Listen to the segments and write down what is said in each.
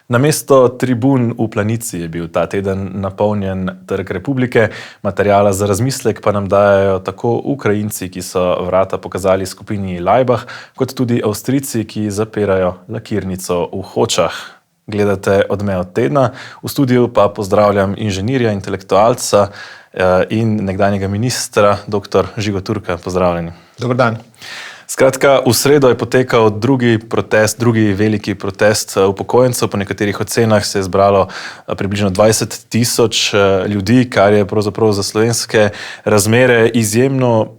Namesto tribun v Planici je bil ta teden napolnjen Trg Republike, materijala za razmislek pa nam dajajo tako Ukrajinci, ki so vrata pokazali skupini Laibach, kot tudi Avstrijci, ki zapirajo lakirnico v Hočah. Gledate Odmev tedna, v studiu pa pozdravljam inženirja, intelektualca in nekdanjega ministra, dr. Žigo Turka. Pozdravljeni. Dober dan. Skratka, v sredo je potekal drugi veliki protest upokojencev. Po nekaterih ocenah se je zbralo približno 20,000 ljudi, kar je pravzaprav za slovenske razmere izjemno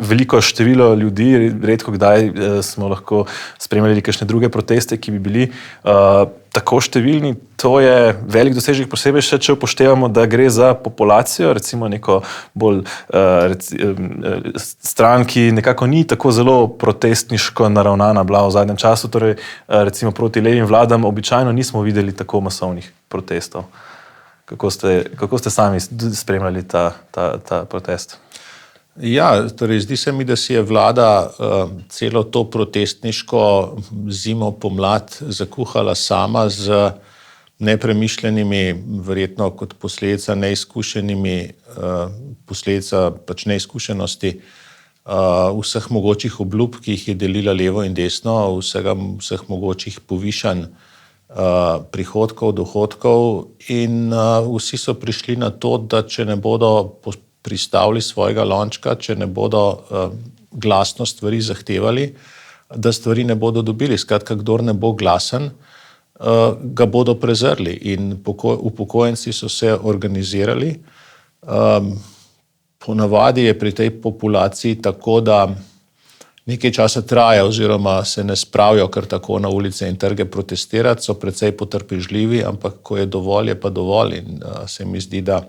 veliko število ljudi. Redko kdaj smo lahko spremljali kakšne druge proteste, ki bi bili tako številni. To je velik dosežek, posebej še, če upoštevamo, da gre za populacijo, recimo neko bolj stran, ki nekako ni tako zelo protestniško naravnana bila v zadnjem času, torej recimo proti levim vladam običajno nismo videli tako masovnih protestov. Kako ste sami spremljali ta protest? Ja, torej zdi se mi, da si je vlada celo to protestniško zimo, pomlad zakuhala sama z nepremišljenimi, verjetno kot posledica neizkušenosti vseh mogočih obljub, ki jih je delila levo in desno, vseh mogočih povišanj prihodkov, dohodkov in vsi so prišli na to, da če ne bodo pristavili svojega lončka, če ne bodo glasno stvari zahtevali, da stvari ne bodo dobili. Skratka, kdor ne bo glasen, ga bodo prezrli in upokojenci so se organizirali. Ponavadi je pri tej populaciji tako, da nekaj časa traja oziroma se ne spravijo kar tako na ulice in trge protestirati, so precej potrpežljivi, ampak ko je dovolj, je pa dovolj in se mi zdi, da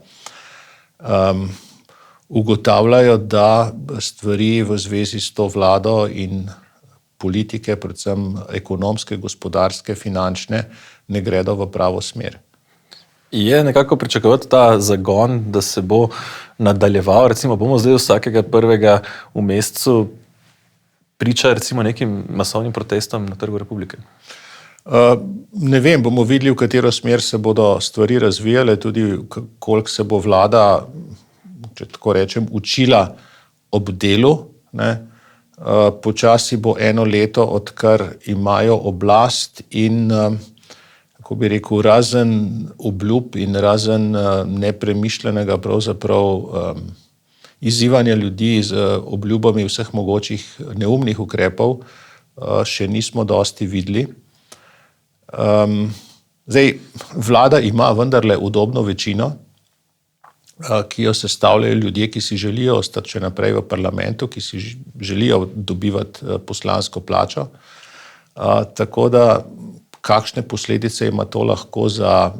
ugotavljajo, da stvari v zvezi s to vlado in politike, predvsem ekonomske, gospodarske, finančne, ne gredo v pravo smer. Je nekako pričakovati ta zagon, da se bo nadaljeval? Recimo, bomo zdaj vsakega prvega v mesecu priča recimo nekim masovnim protestom na Trgu Republike? Ne vem, bomo videli, v katero smer se bodo stvari razvijale, tudi koliko se bo vlada, če tako rečem, učila ob delu, ne. Počasi bo eno leto, odkar imajo oblast in, kako bi rekel, razen obljub in razen nepremišljenega pravzaprav izzivanja ljudi z obljubami vseh mogočih neumnih ukrepov, še nismo dosti videli. Zdaj, vlada ima vendarle udobno večino, ki jo sestavljajo ljudje, ki si želijo ostati še naprej v parlamentu, ki si želijo dobivati poslansko plačo. Tako da, kakšne posledice ima to lahko za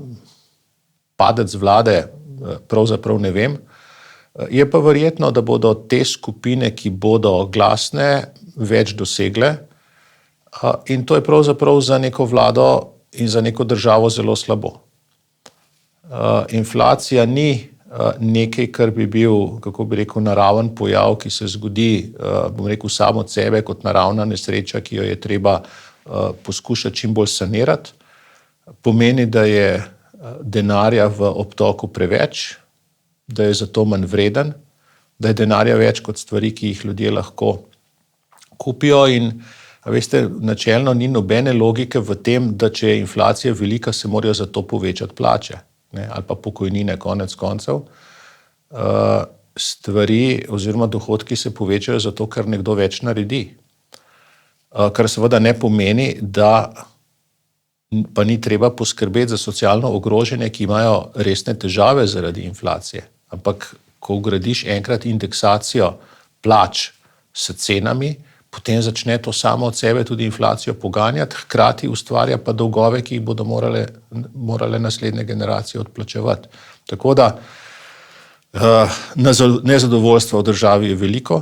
padec vlade, pravzaprav ne vem. Je pa verjetno, da bodo te skupine, ki bodo glasne, več dosegle in to je pravzaprav za neko vlado in za neko državo zelo slabo. Inflacija ni nekaj, kar bi bil, kako bi rekel, naraven pojav, ki se zgodi, bom rekel, samo od sebe kot naravna nesreča, ki jo je treba poskušati čim bolj sanirati. Pomeni, da je denarja v obtoku preveč, da je zato manj vreden, da je denarja več kot stvari, ki jih ljudje lahko kupijo in, veste, načelno ni nobene logike v tem, da če je inflacija velika, se morajo zato povečati plače. Ne, ali pa pokojnine, konec koncev. Stvari oziroma dohodki se povečajo zato, ker nekdo več naredi. Kar seveda ne pomeni, da pa ni treba poskrbeti za socialno ogrožene, ki imajo resne težave zaradi inflacije. Ampak, ko vgradiš enkrat indeksacijo plač s cenami, potem začne to samo od sebe tudi inflacijo poganjati, hkrati ustvarja pa dolgove, ki jih bodo morale naslednje generacije odplačevati. Tako da nezadovoljstva v državi je veliko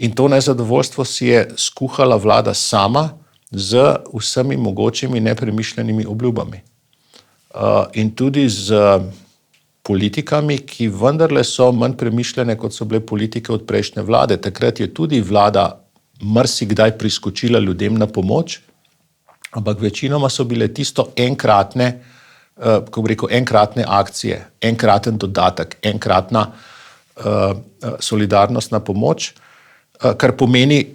in to nezadovoljstvo si je skuhala vlada sama z vsemi mogočimi nepremišljenimi obljubami. In tudi z politikami, ki vendarle so manj premišljene, kot so bile politike od prejšnje vlade. Takrat je tudi vlada marsikdaj priskočila ljudem na pomoč, ampak večinoma so bile tisto enkratne akcije, enkraten dodatek, enkratna solidarnostna pomoč, kar pomeni,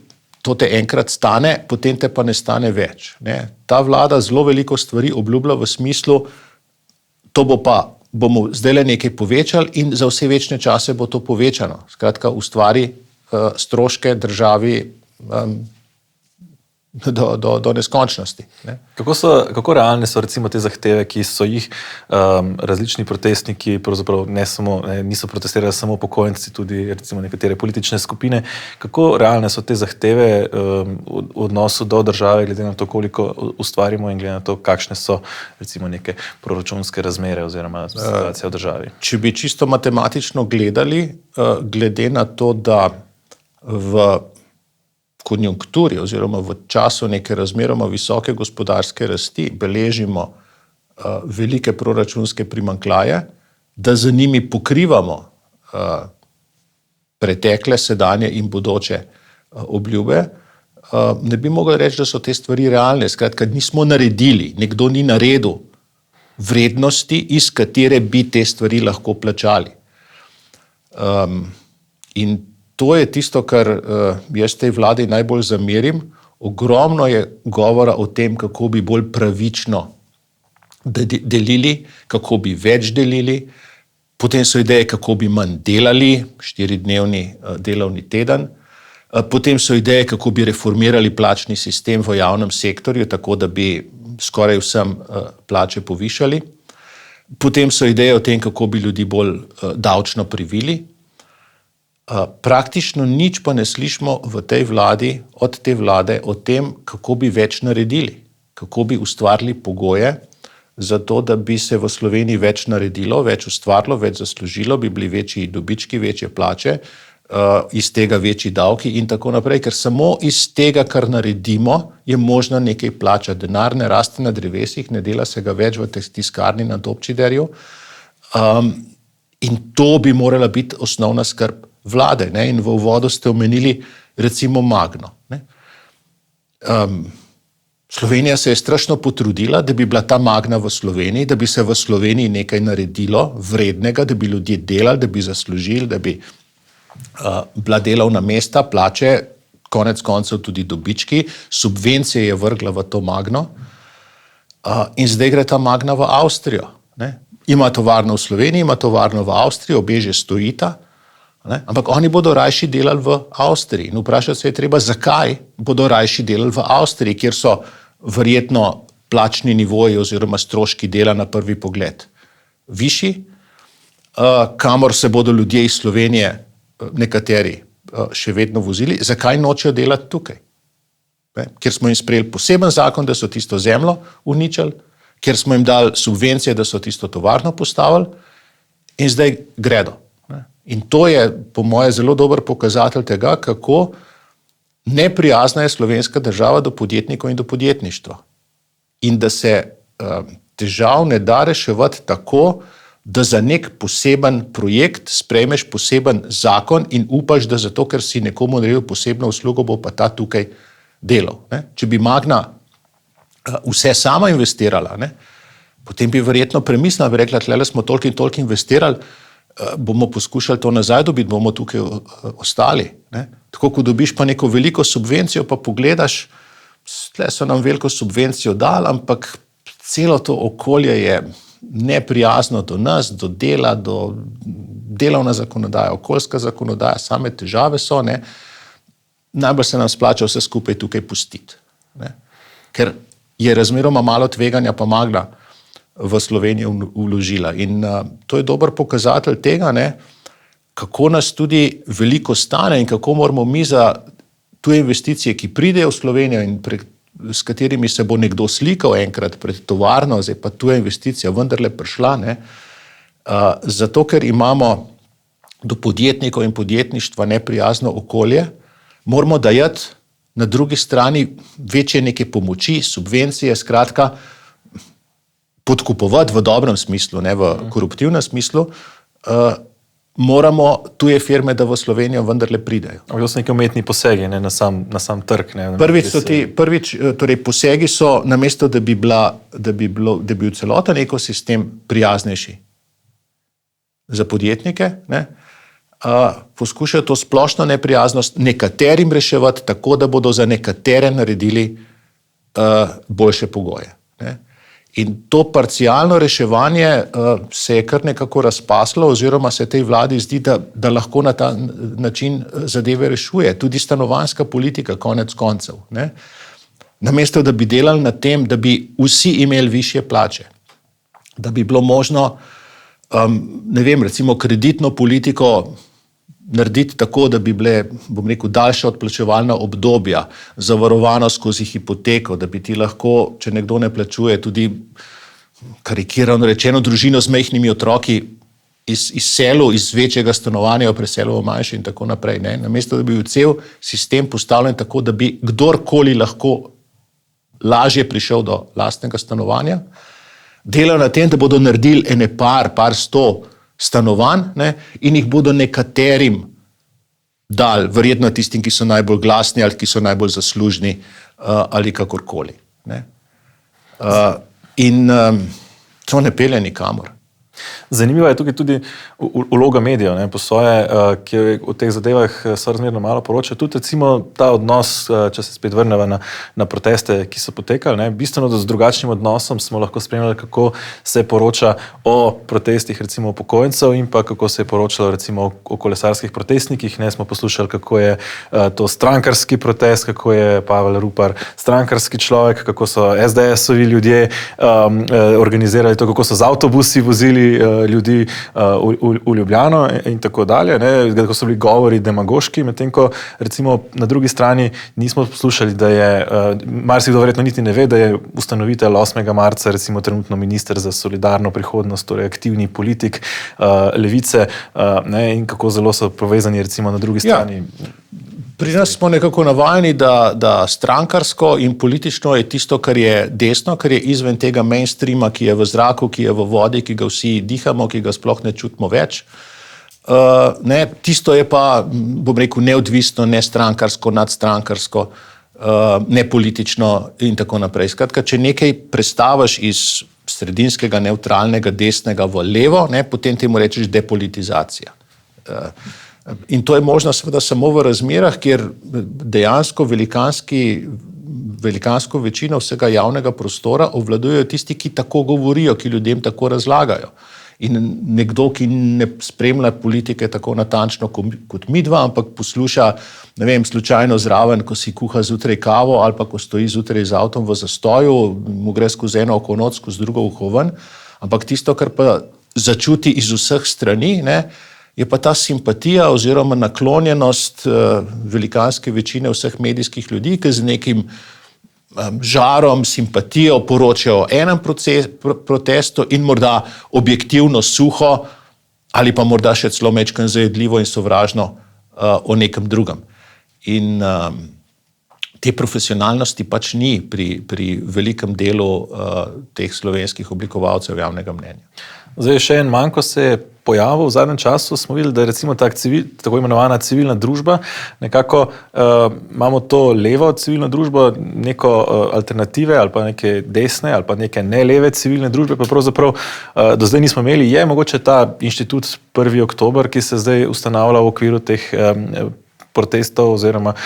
to te enkrat stane, potem te pa ne stane več. Ne. Ta vlada zelo veliko stvari obljublja v smislu, bomo zdaj nekaj povečali in za vse večne čase bo to povečano. Skratka, ustvari stroške državi do neskončnosti. Ne. Kako realne so recimo te zahteve, ki so jih različni protestniki, pravzaprav niso protestirali samo upokojenci, tudi recimo nekatere politične skupine, kako realne so te zahteve v odnosu do države, glede na to, koliko ustvarimo in glede na to, kakšne so recimo neke proračunske razmere oziroma situacija v državi? Če bi čisto matematično gledali, glede na to, da v konjunkturi oziroma v času neke razmeroma visoke gospodarske rasti beležimo velike proračunske primanjkljaje, da z njimi pokrivamo pretekle, sedanje in bodoče obljube, ne bi mogli reči, da so te stvari realne. Skratka, nismo naredili, nekdo ni naredil vrednosti, iz katere bi te stvari lahko plačali. In to je tisto, kar jaz tej vladi najbolj zamerim. Ogromno je govora o tem, kako bi bolj pravično delili, kako bi več delili. Potem so ideje, kako bi manj delali, 4-dnevni delovni teden. Potem so ideje, kako bi reformirali plačni sistem v javnem sektorju, tako da bi skoraj vsem plače povišali. Potem so ideje o tem, kako bi ljudi bolj davčno privili. Praktično nič pa ne slišimo od te vlade o tem, kako bi več naredili, kako bi ustvarili pogoje za to, da bi se v Sloveniji več naredilo, več ustvarilo, več zaslužilo, bi bili večji dobički, večje plače, iz tega večji davki in tako naprej, ker samo iz tega, kar naredimo, je možno nekaj plačati. Denar ne raste na drevesih, ne dela se ga več v tiskarni na Dobčiderju. In to bi morala biti osnovna skrb vlade. Ne? In v uvodu ste omenili recimo Magno. Ne? Slovenija se je strašno potrudila, da bi bila ta Magna v Sloveniji, da bi se v Sloveniji nekaj naredilo vrednega, da bi ljudje delali, da bi zaslužili, da bi bila delovna mesta, plače, konec koncev tudi dobički, subvencije je vrgla v to Magno in zdaj gre ta Magna v Avstrijo. Ne? Ima tovarno v Sloveniji, ima tovarno v Avstriji, obe že stojita. Ne? Ampak oni bodo rajši delali v Avstriji. In vprašati se je treba, zakaj bodo rajši delali v Avstriji, kjer so verjetno plačni nivoji oziroma stroški dela na prvi pogled višji, kamor se bodo ljudje iz Slovenije nekateri še vedno vozili, zakaj nočejo delati tukaj? Ne? Kjer smo jim sprejeli poseben zakon, da so tisto zemljo uničili, kjer smo jim dali subvencije, da so tisto tovarno postavili in zdaj gredo. In to je, po moje, zelo dober pokazatelj tega, kako neprijazna je slovenska država do podjetnikov in do podjetništva. In da se težav ne da reševati tako, da za nek poseben projekt sprejmeš poseben zakon in upaš, da zato, ker si nekomu naredil posebno uslugo, bo pa ta tukaj delal. Ne? Če bi Magna vse sama investirala, ne? Potem bi verjetno premislila, bi rekla, tlele smo toliko in toliko investirali, bomo poskušali to nazaj dobiti, bomo tukaj ostali. Ne? Tako, ko dobiš pa neko veliko subvencijo, pa pogledaš, tle so nam veliko subvencijo dali, ampak celo to okolje je neprijazno do nas, do dela, do delovna zakonodaja, okoljska zakonodaja, same težave so, ne? Najbolj se nam splača vse skupaj tukaj pustiti. Ne? Ker je razmeroma malo tveganja pa Magna v Slovenijo vložila. In to je dober pokazatelj tega, ne, kako nas tudi veliko stane in kako moramo mi za tuje investicije, ki pridejo v Slovenijo in s katerimi se bo nekdo slikal enkrat pred tovarno, zdaj pa tuja investicija vendarle prišla, ne, zato ker imamo do podjetnikov in podjetništva neprijazno okolje, moramo dajati na drugi strani večje neke pomoči, subvencije, skratka, podkupovati v dobrem smislu, ne v koruptivnem smislu, moramo tuje firme, da v Slovenijo vendarle pridejo. To so neki umetni posegi, ne, na sam trg. Ne, torej posegi so, namesto da bi bil celoten ekosistem prijaznejši za podjetnike, ne, poskušajo to splošno neprijaznost nekaterim reševati tako, da bodo za nekatere naredili boljše pogoje. Ne. In to parcialno reševanje se je kar nekako razpaslo, oziroma se tej vladi zdi, da lahko na ta način zadeve rešuje. Tudi stanovanjska politika, konec koncev. Ne. Namesto, da bi delali na tem, da bi vsi imeli višje plače, da bi bilo možno, ne vem, recimo kreditno politiko narediti tako, da bi bile, bom rekel, daljša odplačevalna obdobja, zavarovano skozi hipoteko, da bi ti lahko, če nekdo ne plačuje, tudi karikirano rečeno, družino z majhnimi otroki izselil iz večjega stanovanja, preselil v manjše in tako naprej. Ne? Namesto, da bi bil cel sistem postavljen tako, da bi kdorkoli lahko lažje prišel do lastnega stanovanja, delal na tem, da bodo naredili par sto stanovanj, ne, in jih bodo nekaterim dali, verjetno tistim, ki so najbolj glasni ali ki so najbolj zaslužni ali kakorkoli. Ne. In to ne pelje nikamor. Zanimiva je tukaj tudi vloga medijev, ne, po svoje, ki o teh zadevah sorazmerno malo poročajo. Tudi recimo ta odnos, če se spet vrneva na proteste, ki so potekali, ne, bistveno z drugačnim odnosom smo lahko spremljali, kako se poroča o protestih recimo upokojencev in pa kako se je poročalo recimo o kolesarskih protestnikih. Ne, smo poslušali, kako je to strankarski protest, kako je Pavel Rupar strankarski človek, kako so SDS-ovi ljudje organizirali to, kako so z avtobusi vozili ljudi v Ljubljano in tako dalje, ne, kako so bili govori demagoški, medtem ko recimo na drugi strani nismo poslušali, da je, marsikdo verjetno niti ne ve, da je ustanovitelj 8. marca recimo trenutno minister za solidarno prihodnost, torej aktivni politik levice, ne, in kako zelo so povezani recimo na drugi strani. Ja. Pri nas smo nekako navajeni, da strankarsko in politično je tisto, kar je desno, kar je izven tega mainstreama, ki je v zraku, ki je v vodi, ki ga vsi dihamo, ki ga sploh ne čutimo več. Ne, tisto je pa, bom rekel, neodvisno, nestrankarsko, nadstrankarsko, nepolitično in tako naprej. Skratka, če nekaj prestaviš iz sredinskega, neutralnega, desnega v levo, ne, potem temu rečeš depolitizacija. In to je možno seveda samo v razmerah, kjer dejansko velikansko večino vsega javnega prostora obvladujejo tisti, ki tako govorijo, ki ljudem tako razlagajo. In nekdo, ki ne spremlja politike tako natančno kot midva, ampak posluša, ne vem, slučajno zraven, ko si kuha zjutraj kavo ali pa ko stoji zjutraj z avtom v zastoju, mu gre skozi eno oko noč, skozi drugo uho ven, ampak tisto, kar pa začuti iz vseh strani, ne, je pa ta simpatija oziroma naklonjenost velikanske večine vseh medijskih ljudi, ki z nekim žarom, simpatijo poročajo o enem protestu in morda objektivno suho ali pa morda še celo majčkeno zajedljivo in sovražno o nekem drugem. In te profesionalnosti pač ni pri velikem delu teh slovenskih oblikovalcev javnega mnenja. Zdaj, še en manjko se je pojavil v zadnjem času, smo videli, da je recimo tako imenovana civilna družba, nekako imamo to levo civilno družbo, neko alternative ali pa neke desne ali pa neke ne leve civilne družbe, pa pravzaprav do zdaj nismo imeli. Je mogoče ta inštitut 1. oktober, ki se zdaj ustanavlja v okviru teh protestov oziroma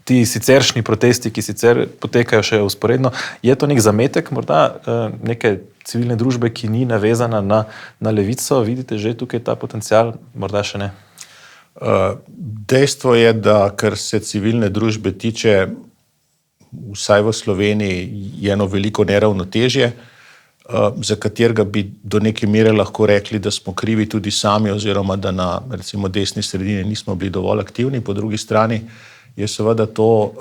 ti siceršnji protesti, ki sicer potekajo še vzporedno, je to nek zametek morda neke civilne družbe, ki ni navezana na levico? Vidite že tukaj ta potencial? Morda še ne? Dejstvo je, da kar se civilne družbe tiče, vsaj v Sloveniji, je eno veliko neravnotežje, za katerega bi do neke mere lahko rekli, da smo krivi tudi sami oziroma da na recimo desni sredini nismo bili dovolj aktivni. Po drugi strani je seveda to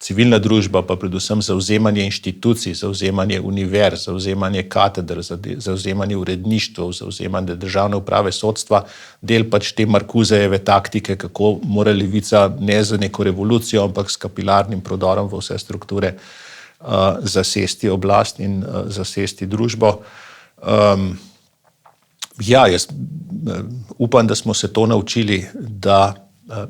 civilna družba, pa predvsem zavzemanje inštitucij, zavzemanje univerz, zavzemanje kateder, zavzemanje uredništva, zavzemanje državne uprave, sodstva, del pač te Markuzejeve taktike, kako mora levica ne za neko revolucijo, ampak s kapilarnim prodorom v vse strukture zasesti oblast in zasesti družbo. Ja, jaz upam, da smo se to naučili, da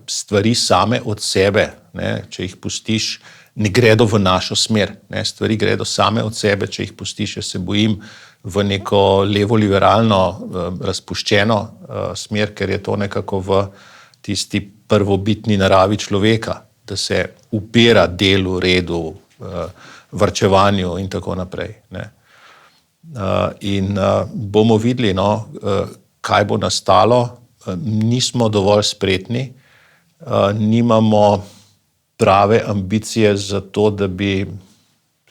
stvari same od sebe, ne, če jih pustiš, ne gredo v našo smer. Ne, stvari gredo same od sebe, če jih pustiš. Jaz se bojim v neko levo-liberalno razpuščeno smer, ker je to nekako v tisti prvobitni naravi človeka, da se upira delu, redu, varčevanju in tako naprej. Ne. In bomo videli, kaj bo nastalo. Nismo dovolj spretni, nimamo prave ambicije za to, da bi,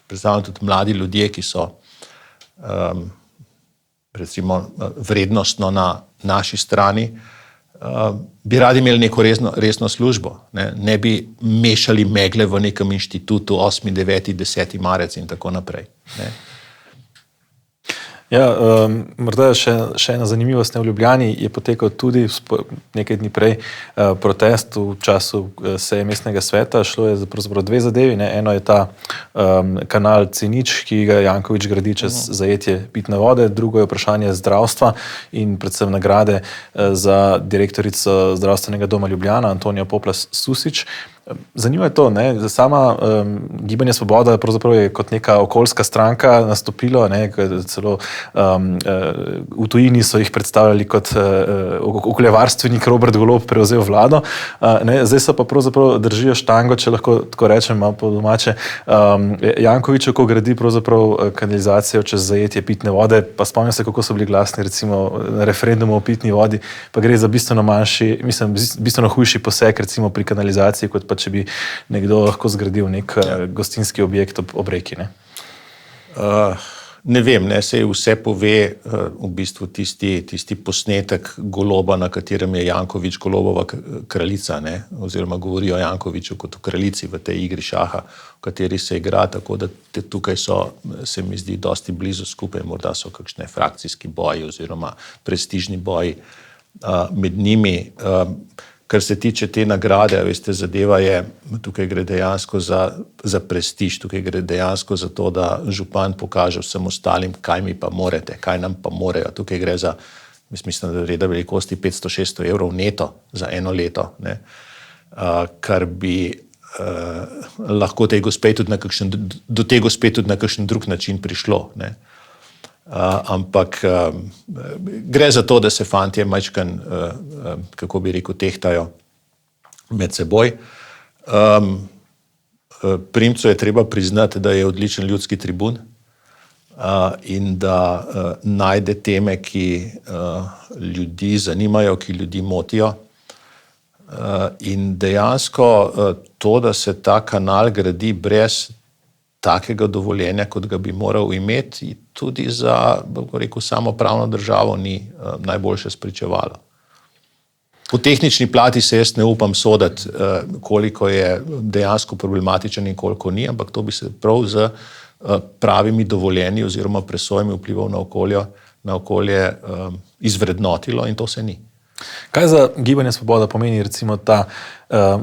predstavljam tudi mladi ljudje, ki so recimo vrednostno na naši strani, bi radi imeli neko resno službo. Ne bi mešali megle v nekem inštitutu 8., 9., 10. marec in tako naprej. Ne. Ja, morda še ena zanimivost. V Ljubljani je potekal tudi nekaj dni prej protest v času seje mestnega sveta. Šlo je pravzaprav dve zadevi. Ne. Eno je ta kanal C0, ki ga Janković gradi čez zajetje pitne vode. Drugo je vprašanje zdravstva in predvsem nagrade za direktorico Zdravstvenega doma Ljubljana Antonijo Poplas Susič. Zanimivo je to, ne? Sama Gibanje Svoboda pravzaprav je kot neka okoljska stranka nastopilo, ne? Celo v tujini so jih predstavljali kot okoljevarstvenik Robert Golob prevzel vlado, ne? Zdaj so pa pravzaprav držijo štango, če lahko tako rečem, malo po domače, Jankoviću, ko gradi pravzaprav kanalizacijo čez zajetje pitne vode, pa spomnim se, kako so bili glasni recimo na referendumu o pitni vodi, pa gre za bistveno manjši, mislim, bistveno hujši poseg recimo pri kanalizaciji, kot pa če bi nekdo lahko zgradil nek gostinski objekt ob reki, ne? Ne vem, ne, se vse pove v bistvu tisti posnetek Goloba, na katerem je Janković Golobova kraljica, ne, oziroma govorijo o Jankoviću kot o kraljici v tej igri šaha, v kateri se igra, tako da tukaj so, se mi zdi, dosti blizu skupaj, morda so kakšne frakcijski boji oziroma prestižni boji med njimi. Kar se tiče te nagrade, veste, zadeva je, tukaj gre dejansko za prestiž, tukaj gre dejansko za to, da župan pokaže vsem ostalim, kaj mi pa morete, kaj nam pa morejo. Tukaj gre za, mislim, da reda velikosti 500-600 evrov neto za eno leto, ne, kar bi lahko do te gospe tudi na kakšen drug način prišlo, ne. Ampak gre za to, da se fantje majčkan, kako bi rekel, tehtajo med seboj. Primcu je treba priznati, da je odličen ljudski tribun in da najde teme, ki ljudi zanimajo, ki ljudi motijo. In dejansko to, da se ta kanal gradi brez takega dovoljenja, kot ga bi moral imeti, tudi za, bom rekel, samopravno državo ni najboljše spričevalo. Po tehnični plati se jaz ne upam soditi, koliko je dejansko problematičen in koliko ni, ampak to bi se prav z pravimi dovoljenji oziroma presojami vplival na okolje izvrednotilo in to se ni. Kaj za Gibanje Svoboda pomeni recimo ta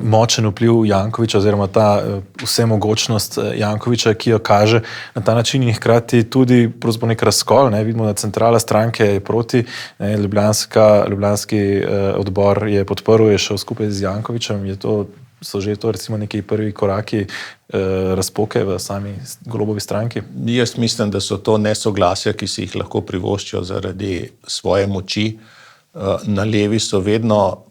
močen vpliv Jankovića oziroma ta vsemogočnost Jankovića, ki jo kaže na ta način in hkrati tudi pravzaprav nek razkol, ne? Vidimo, da centrala stranke je proti, ne? Ljubljanski odbor je podprl, je šel skupaj z Jankovićem, so že to recimo neki prvi koraki razpoke v sami Golobovi stranki? Jaz mislim, da so to nesoglasja, ki si jih lahko privoščijo zaradi svoje moči. Na levi so vedno,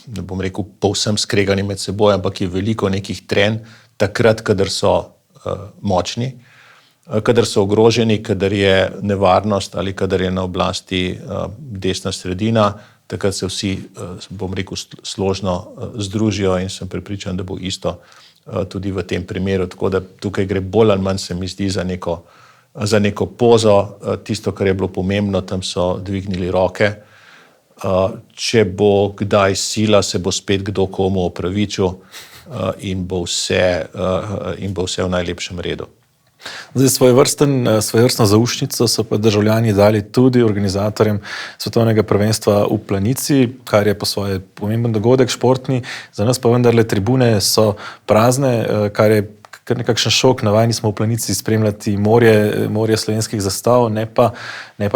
ne bom rekel povsem skregani med seboj, ampak je veliko nekih trenj takrat, kadar so močni, kadar so ogroženi, kadar je nevarnost ali kadar je na oblasti desna sredina, takrat se vsi, bom rekel, složno združijo in sem prepričan, da bo isto tudi v tem primeru. Tako da tukaj gre bolj ali manj, se mi zdi, za neko pozo. Tisto, kar je bilo pomembno, tam so dvignili roke. Če bo kdaj sila, se bo spet kdo komu opravičil in bo vse v najlepšem redu. Zdaj, svojevrstno zaušnico so pa državljani dali tudi organizatorjem svetovnega prvenstva v planici, kar je po svoje pomemben dogodek športni. Za nas pa vendarle tribune so prazne, kar je kar nekakšen šok. Navajeni smo v Planici spremljati morje slovenskih zastav, ne pa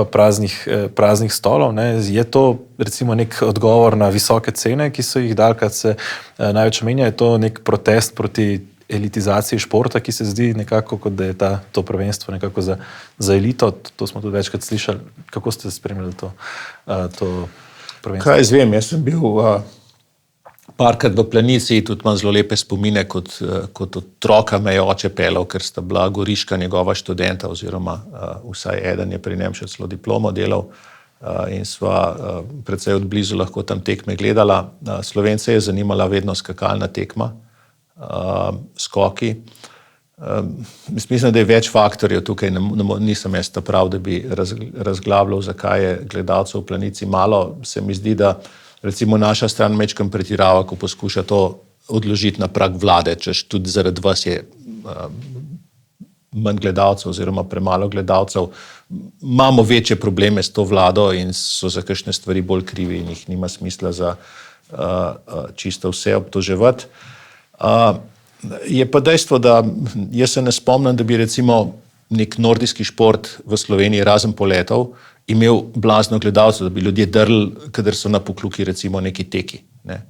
praznih stolov. Ne. Je to recimo nek odgovor na visoke cene, ki so jih dali, kad se največ omenja? Je to nek protest proti elitizaciji športa, ki se zdi nekako, kot da je to prvenstvo nekako za elito? To smo tudi večkrat slišali. Kako ste spremljali to prvenstvo? Kaj jaz vem, jaz sem bil parkrat v Planici, tudi imam zelo lepe spomine, kot otroka me je oče pelal, ker sta bila goriška njegova študenta, oziroma vsaj eden je pri njem še celo diplomo delal, in sva precej odblizu lahko tam tekme gledala. Slovence je zanimala vedno skakalna tekma, skoki. Mislim, da je več faktorjev tukaj, nisem jaz ta prav, da bi razglabljal, zakaj je gledalcev v Planici malo. Se mi zdi, da recimo naša stran mečkam pretirava, ko poskuša to odložiti na prag vlade, češ tudi zaradi vas je manj gledalcev oziroma premalo gledalcev. Imamo večje probleme s to vlado in so za kakšne stvari bolj krivi in jih nima smisla za čisto vse obtoževati. Je pa dejstvo, da jaz se ne spomnim, da bi recimo nek nordijski šport v Sloveniji razen poletov imel blazno gledalcev, da bi ljudje drli, kadar so na Pokluki recimo neki teki, ne?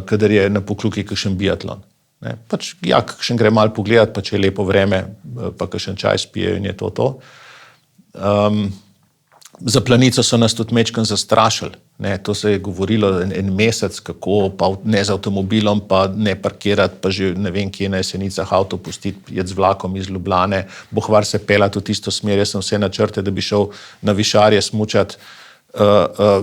Kadar je na Pokluki kakšen biatlon. Ne? Pač, ja, kakšen gre malo pogledat, pa če je lepo vreme, pa kakšen čaj spijejo in je to. Za Planico so nas tudi mečkam zastrašili. Ne? To se je govorilo en mesec, kako pa ne z avtomobilom, pa ne parkirati, pa že ne vem, kje na Jesenicah avto pustiti, jeti z vlakom iz Ljubljane, bohvar se pelati v tisto smer. Jaz sem vse načrte, da bi šel na Višarje smučati,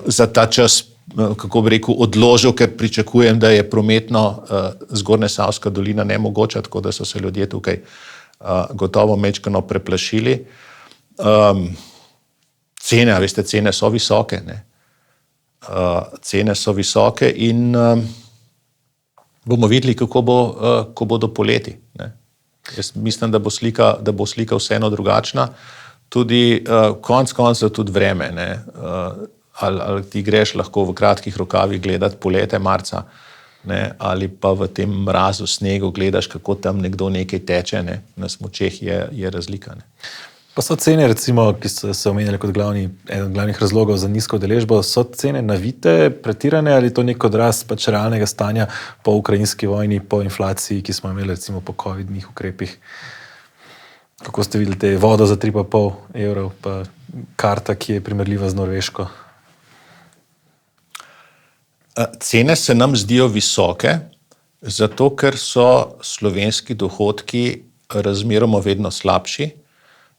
za ta čas, kako bi rekel, odložil, ker pričakujem, da je prometno Zgornjesavska dolina nemogoča, tako da so se ljudje tukaj gotovo mečkano preplašili. Cene, veste, cene so visoke, ne? Cene so visoke in bomo videli, ko bodo poleti. Ne? Jaz mislim, da bo slika vseeno drugačna. Tudi konec koncev tudi vreme. Ne? Ali ti greš lahko v kratkih rokavih gledati polete marca, ne? Ali pa v tem mrazu, snegu gledaš, kako tam nekdo nekaj teče, ne? Na smučeh je razlika. Ne? Pa so cene, recimo, ki so se omenjali kot eden od glavnih razlogov za nizko udeležbo, so cene navite, pretirane ali to nek odraz pač realnega stanja po ukrajinski vojni, po inflaciji, ki smo imeli recimo po covidnih ukrepih? Kako ste videli te vodo za 3,5 evrov, pa karta, ki je primerljiva z norveško? Cene se nam zdijo visoke, zato ker so slovenski dohodki razmeroma vedno slabši,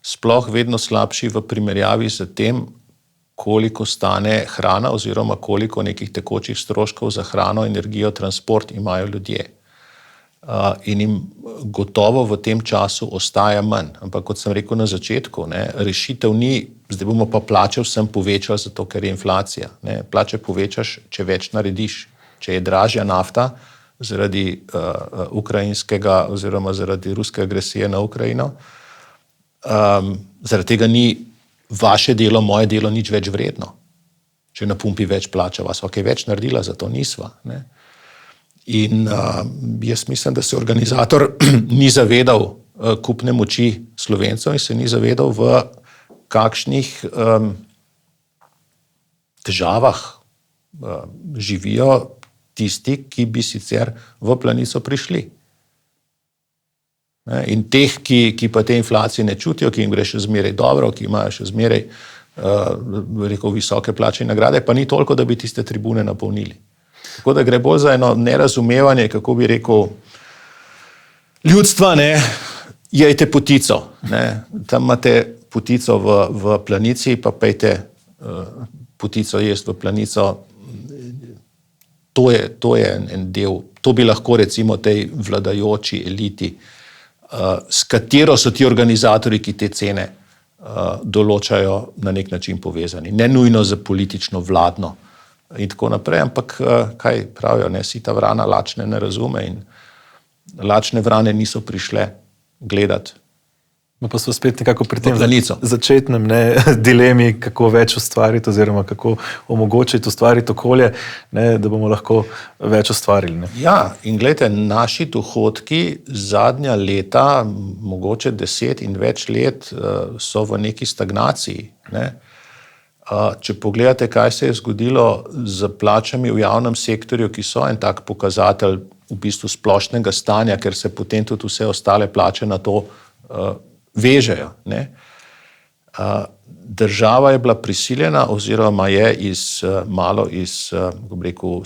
sploh vedno slabši v primerjavi z tem, koliko stane hrana oziroma koliko nekih tekočih stroškov za hrano, energijo, transport imajo ljudje. In jim gotovo v tem času ostaja manj. Ampak kot sem rekel na začetku, ne, rešitev ni, zdaj bomo pa plače vsem povečali, zato ker je inflacija. Ne. Plače povečaš, če več narediš. Če je dražja nafta zaradi ukrajinskega oziroma zaradi ruske agresije na Ukrajino, zaradi tega ni vaše delo, moje delo nič več vredno. Če na pumpi več plačava, sva kaj več naredila, zato nisva. Ne? In jaz mislim, da se organizator ni zavedal kupne moči Slovencev in se ni zavedal, v kakšnih težavah živijo tisti, ki bi sicer v Planico prišli. In teh, ki pa te inflacije ne čutijo, ki jim gre še zmeraj dobro, ki imajo še zmeraj visoke plače in nagrade, pa ni toliko, da bi tiste tribune napolnili. Tako da gre bolj za eno nerazumevanje, kako bi rekel, ljudstva, ne, jejte potico. Ne. Tam imate potico v Planici, pa pejte potico jesti v Planico. To je en del, to bi lahko recimo tej vladajoči eliti, s katero so ti organizatorji, ki te cene določajo, na nek način povezani. Ne nujno za politično, vladno in tako naprej, ampak kaj pravijo, ne, sita vrana lačne ne razume in lačne vrane niso prišle gledati No, pa so spet nekako pri tem Planico. začetnem dilemi, kako več ustvariti oziroma kako omogočiti ustvariti okolje, da bomo lahko več ustvarili. Ne. Ja, in gledajte, naši dohodki zadnja leta, mogoče 10 in več let, so v neki stagnaciji. Ne. Če pogledate, kaj se je zgodilo z plačami v javnem sektorju, ki so en tak pokazatelj v bistvu splošnega stanja, ker se potem tudi vse ostale plače na to vežejo. Ne? Država je bila prisiljena oziroma je malo iz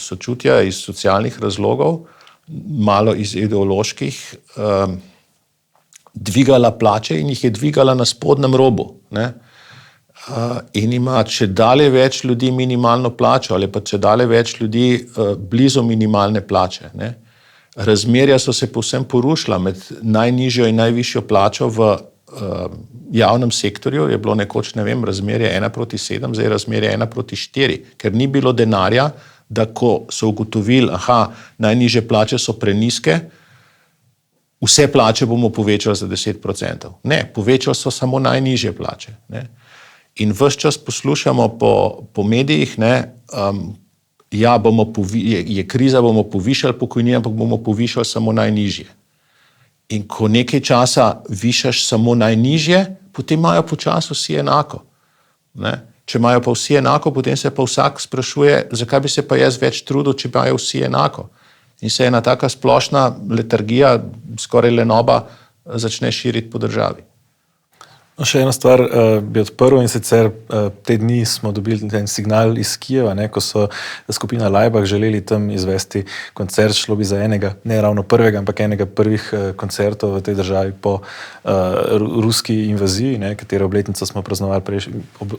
sočutja, iz socialnih razlogov, malo iz ideoloških, dvigala plače in jih je dvigala na spodnjem robu. Ne? In ima čedalje več ljudi minimalno plačo ali pa čedalje več ljudi blizu minimalne plače. Ne? Razmerja so se povsem porušila med najnižjo in najvišjo plačo v javnem sektorju, je bilo nekoč, razmerje 1:7, zdaj je razmerje 1:4, ker ni bilo denarja, da ko so ugotovili, najnižje plače so prenizke, vse plače bomo povečali za 10%. Ne, povečali so samo najnižje plače. Ne. In ves čas poslušamo po medijih, je kriza, bomo povišali pokojnine, ampak bomo povišali samo najnižje. In ko nekaj časa višaš samo najnižje, potem imajo počasi vsi enako. Ne? Če imajo pa vsi enako, potem se pa vsak sprašuje, zakaj bi se pa jaz več trudil, če imajo vsi enako. In se ena taka splošna letargija, skoraj lenoba, začne širiti po državi. Še eno stvar bi odprl, in sicer te dni smo dobili en signal iz Kijeva, ko so skupina Laibach želeli tam izvesti koncert, šlo bi za enega, ne ravno prvega, ampak enega prvih koncertov v tej državi po ruski invaziji, katero obletnico smo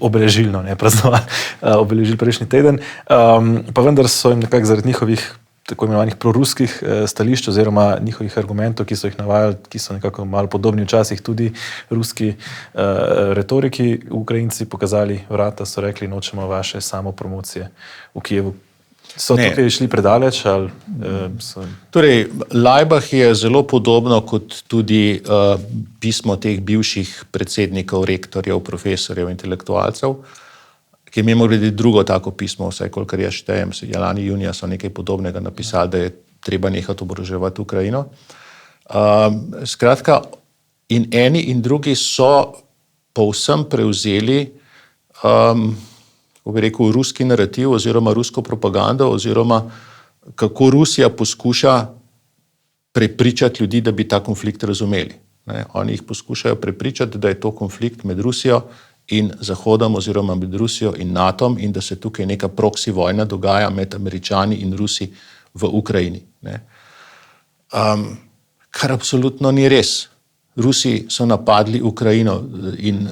obeležili prejšnji teden. Pa vendar so jim nekako zaradi njihovih tako imenovanih proruskih stališč oziroma njihovih argumentov, ki so jih navajali, ki so nekako malo podobni včasih tudi ruski retoriki, Ukrajinci pokazali vrata, so rekli, nočemo vaše samopromocije v Kijevu. So tukaj šli predaleč? Ali, Torej, Laibach je zelo podobno kot tudi pismo teh bivših predsednikov, rektorjev, profesorjev, intelektualcev, ki je imel drugo tako pismo, vsaj kolikor jaz štejem, lani junija so nekaj podobnega napisali, da je treba nehati oboroževati Ukrajino. Skratka, in eni in drugi so povsem prevzeli ruski narativ oziroma rusko propagando oziroma kako Rusija poskuša prepričati ljudi, da bi ta konflikt razumeli. Oni jih poskušajo prepričati, da je to konflikt med Rusijo in Zahodom oziroma med Rusijo in NATO-om in da se tukaj neka proksi vojna dogaja med Američani in Rusi v Ukrajini. Kar absolutno ni res. Rusi so napadli Ukrajino in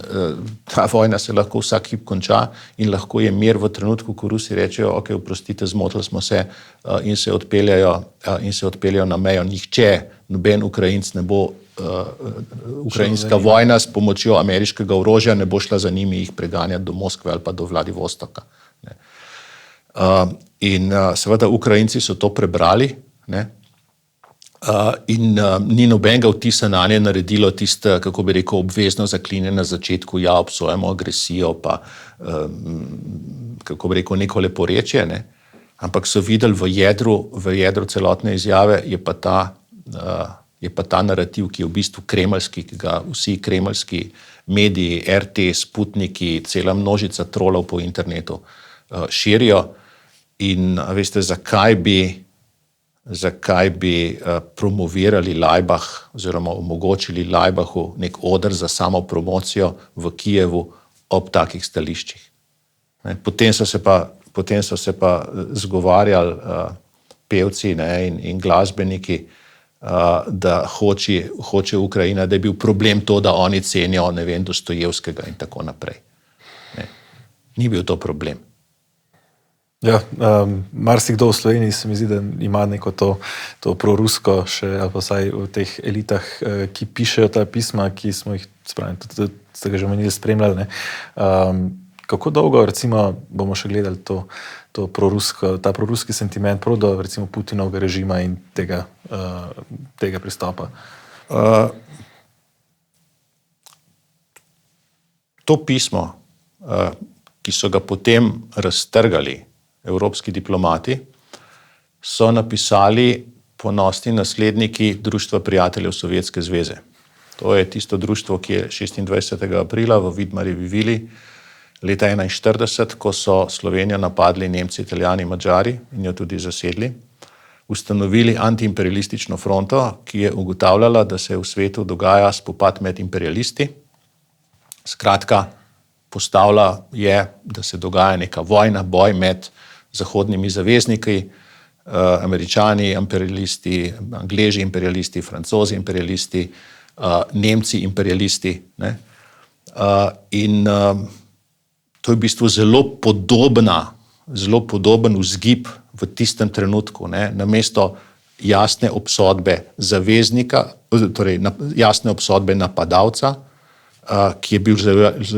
ta vojna se lahko vsak hip konča in lahko je mir v trenutku, ko Rusi rečejo, ok, oprostite, zmotili smo se in se odpeljajo na mejo. Nihče, noben Ukrajinc ne bo ukrajinska vojna s pomočjo ameriškega orožja ne bo šla za njimi jih preganjati do Moskve ali pa do Vladivostoka. In seveda Ukrajinci so to prebrali, in ni nobenega vtisa nanje naredilo tiste, kako bi rekel, obvezno zaklinje na začetku, ja, obsojamo agresijo, pa kako bi rekel, neko leporečje, ampak so videli v jedru celotne izjave je pa ta narativ, ki je v bistvu kremeljski, ki ga vsi kremeljski mediji, RT, Sputniki, cela množica trolov po internetu širijo. In veste, zakaj bi promovirali Laibach oziroma omogočili Laibachu nek oder za samopromocijo v Kijevu ob takih stališčih. Potem so se pa zgovarjali pevci in glasbeniki, da hoče Ukrajina, da je bil problem to, da oni cenijo, Dostojevskega in tako naprej. Ni bil to problem. Ja, marsikdo v Sloveniji se mi zdi, da ima neko to prorusko še, ali pa vsaj v teh elitah, ki pišejo ta pisma, ki smo jih, tudi ste ga že omenili, spremljali. Kako dolgo, recimo, bomo še gledali ta proruski sentiment prav do, recimo, Putinovega režima in tega pristopa? To pismo, ki so ga potem raztrgali evropski diplomati, so napisali ponosni nasledniki Društva prijateljev Sovjetske zveze. To je tisto društvo, ki je 26. aprila v Vidmarjevi vili leta 1941, ko so Slovenijo napadli Nemci, Italijani, Madžari in jo tudi zasedli, ustanovili antiimperialistično fronto, ki je ugotavljala, da se v svetu dogaja spopad med imperialisti. Skratka, postavlja je, da se dogaja neka vojna, boj med zahodnimi zavezniki, Američani imperialisti, Angleži imperialisti, Francozi imperialisti, Nemci imperialisti. Ne? In to je v bistvu zelo podoben vzgib v tistem trenutku, ne? Namesto jasne obsodbe zaveznika, torej jasne obsodbe napadalca, ki je bil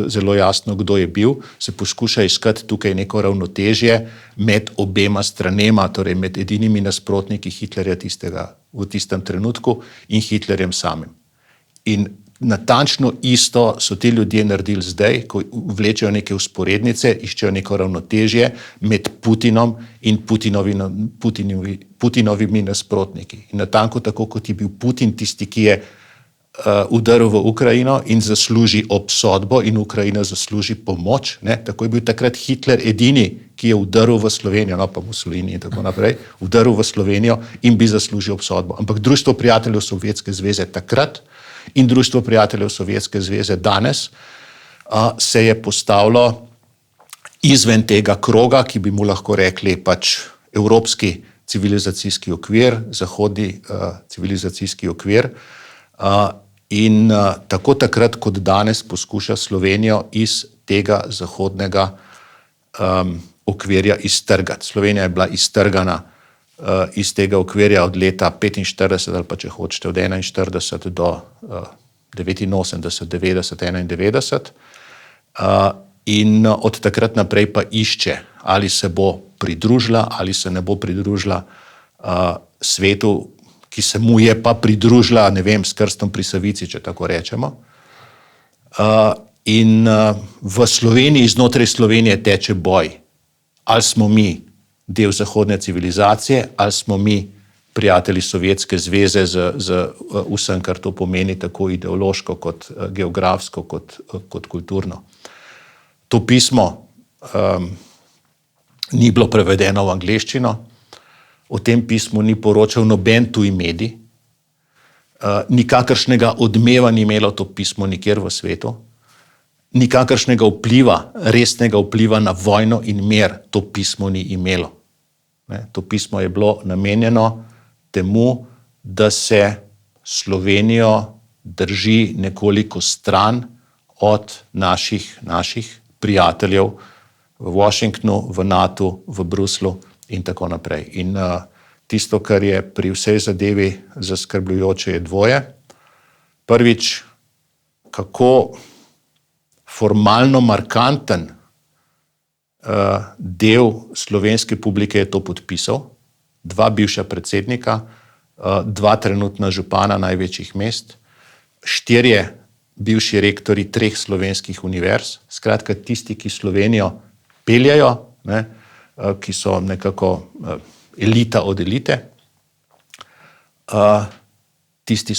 zelo jasno, kdo je bil, se poskuša iskati tukaj neko ravnotežje med obema stranema, torej med edinimi nasprotniki Hitlerja v tistem trenutku in Hitlerjem samim. In natančno isto so ti ljudje naredili zdaj, ko vlečejo neke vzporednice, iščejo neko ravnotežje med Putinom in Putinovimi nasprotniki. In natanko tako, kot je bil Putin tisti, ki je udaril v Ukrajino in zasluži obsodbo in Ukrajina zasluži pomoč, ne? Tako je bil takrat Hitler edini, ki je udaril v Slovenijo, no pa Mussolini in tako naprej, udaril v Slovenijo in bi zaslužil obsodbo. Ampak Društvo prijateljev Sovjetske zveze takrat in Društvo prijateljev Sovjetske zveze danes se je postavilo izven tega kroga, ki bi mu lahko rekli pač evropski civilizacijski okvir, zahodni civilizacijski okvir, in tako takrat kot danes poskuša Slovenijo iz tega zahodnega okvirja iztrgati. Slovenija je bila iztrgana iz tega okvirja od leta 45 ali pa če hočete od 41 do 89, 90, 91 in od takrat naprej pa išče, ali se bo pridružila ali se ne bo pridružila svetu, ki se mu je pa pridružila, ne vem, s krstom pri Savici, če tako rečemo. In v Sloveniji, znotraj Slovenije teče boj. Ali smo mi del zahodne civilizacije, ali smo mi prijatelji Sovjetske zveze z vsem, kar to pomeni, tako ideološko, kot geografsko, kot kulturno. To pismo ni bilo prevedeno v angleščino, o tem pismu ni poročal noben tuj medij, nikakršnega odmeva ni imelo to pismo nikjer v svetu, nikakršnega vpliva, resnega vpliva na vojno in mir to pismo ni imelo. To pismo je bilo namenjeno temu, da se Slovenijo drži nekoliko stran od naših prijateljev v Washingtonu, v NATO, v Bruslu in tako naprej. In tisto, kar je pri vsej zadevi zaskrbljujoče, je dvoje. Prvič, kako formalno markanten del slovenske publike je to podpisal. 2 bivša predsednika, 2 trenutna župana največjih mest, 4 bivši rektori 3 slovenskih univerz, skratka tisti, ki Slovenijo peljajo, ne, ki so nekako elita od elite, tisti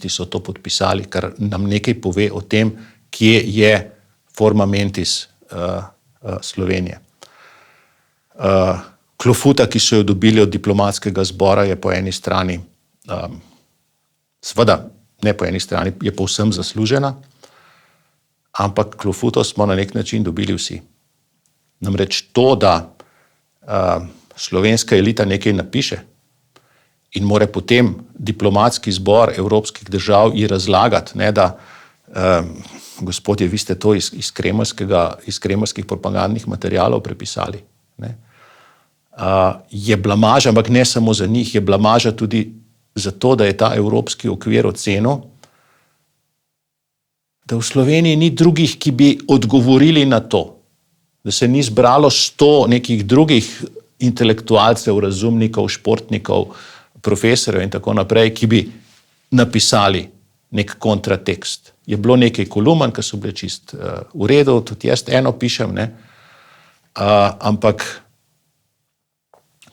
so to podpisali, kar nam nekaj pove o tem, kje je forma mentis Slovenije. Klofuta, ki so jo dobili od diplomatskega zbora, je po eni strani, seveda ne po eni strani, je povsem zaslužena, ampak klofuto smo na nek način dobili vsi. Namreč to, da slovenska elita nekaj napiše in more potem diplomatski zbor evropskih držav ji razlagati, ne, da gospodje, vi ste to iz kremeljskih propagandnih materialov prepisali. Ne. Je blamaža, ampak ne samo za njih, je blamaža tudi za to, da je ta evropski okvir ocenil, da v Sloveniji ni drugih, ki bi odgovorili na to, da se ni zbralo 100 nekih drugih intelektualcev, razumnikov, športnikov, profesorjev in tako naprej, ki bi napisali nek kontratekst. Je bilo nekaj kolumn, ki so bile čist v redu, tudi jaz eno pišem, ne? Ampak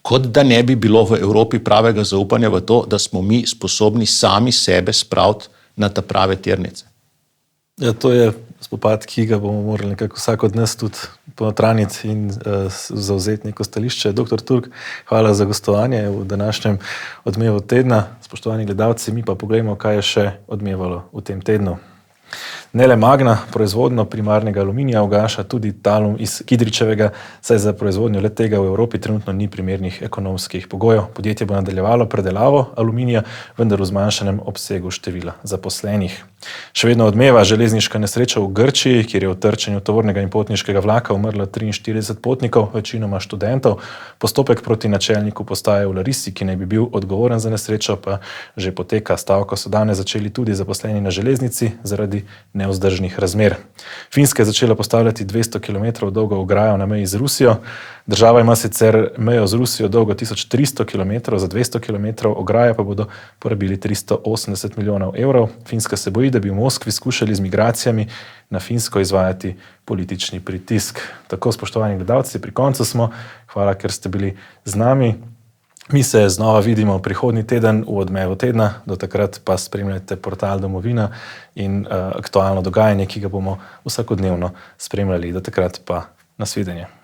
kot da ne bi bilo v Evropi pravega zaupanja v to, da smo mi sposobni sami sebe spraviti na ta prave tirnice. Ja, to je spopad, ki ga bomo morali nekako vsak od nas tudi ponotraniti in zavzeti neko stališče. Dr. Turk, hvala za gostovanje v današnjem Odmevu tedna. Spoštovani gledalci, mi pa poglejmo, kaj je še odmevalo v tem tednu. Ne le Magna proizvodnjo primarnega aluminija ugaša tudi Talum iz Kidričevega, saj za proizvodnjo le tega v Evropi trenutno ni primernih ekonomskih pogojev. Podjetje bo nadaljevalo predelavo aluminija, vendar v zmanjšanem obsegu števila zaposlenih. Še vedno odmeva železniška nesreča v Grčiji, kjer je v trčenju tovornega in potniškega vlaka umrlo 43 potnikov, večinoma študentov. Postopek proti načelniku postaje v Larisi, ki naj bi bil odgovoren za nesrečo, pa že poteka. Stavko so danes začeli tudi zaposleni na železnici zaradi nevzdržnih razmer. Finska je začela postavljati 200 km dolgo ograjo na meji z Rusijo. Država ima sicer mejo z Rusijo dolgo 1300 km, za 200 km ograje pa bodo porabili 380 milijonov evrov. Finska se boji, da bi v Moskvi skušali z migracijami na Finsko izvajati politični pritisk. Tako, spoštovani gledalci, pri koncu smo. Hvala, ker ste bili z nami. Mi se znova vidimo prihodnji teden v Odmevu tedna, do takrat pa spremljajte portal Domovina in aktualno dogajanje, ki ga bomo vsakodnevno spremljali. Do takrat pa nasvidenje.